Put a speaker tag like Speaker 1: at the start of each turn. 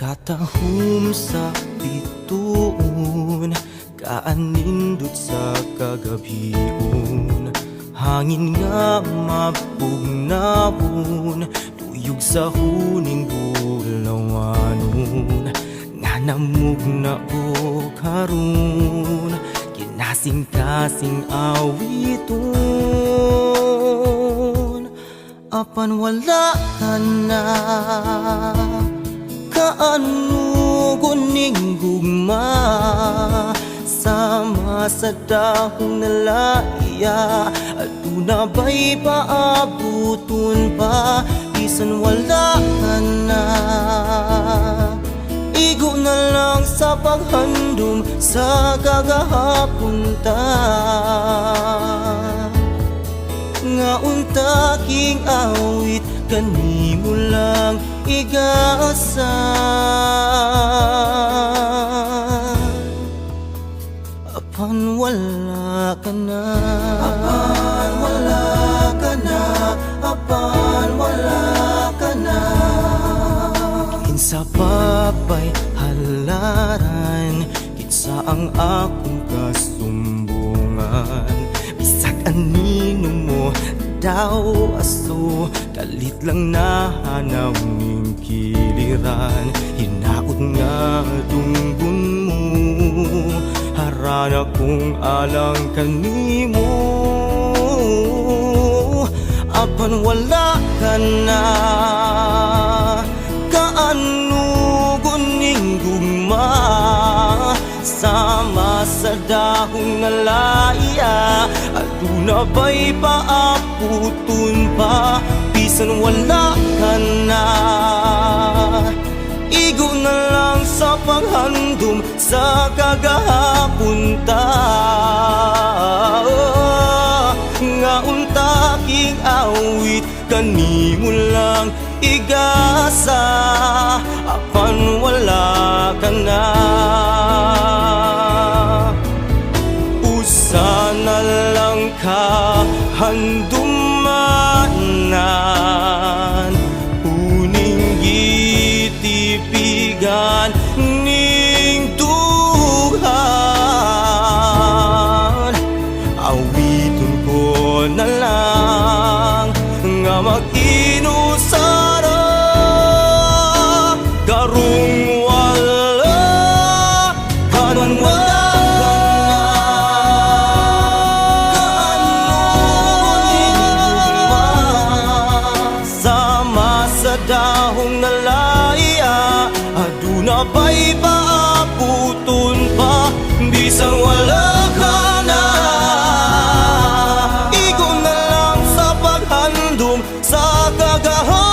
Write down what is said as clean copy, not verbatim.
Speaker 1: Katahom sa bituon, kaanindot sa kagabion. Hangin nga mapugnawon, tuyog sa huning bulawanon. Nga namugna o karon, kinasing-kasing awiton. Apan wala ka na, kaano kuning gugma, sama sa dahong nalaya. Aduna ba'y paabuton pa, bisan wala ka na. Igo na lang sa paghandom sa kagahapon ta. Nga unta king awit, kanimo lang igasa. Apan wala ka na, apan wala ka na, apan wala ka na. Kinsa papay halaran, kinsa ang akong kasumbungan. Bisag anino mo daw aso, dalit lang nahanaw ning kiliran. Hinaot nga tunggun mo, harana kong alang kanimo. Apan wala ka na, kaano guning gugma, sama sa dahong nalaya. Aduna ba'y paaputon pa, bisan wala ka na. Igo na lang sa paghandom sa kagahapon ta. Nga unta king awit, kanimo lang igasa. Apan wala ka na, usa na lang ka handumanan. Uning gitipigan ning dughan, awiton ko na lang nga mag-inusara. Karong wala ka na, dahong nalaya. Aduna ba'y paabuton pa, bisang wala ka na. Igo na lang sa paghandom sa kagahapon.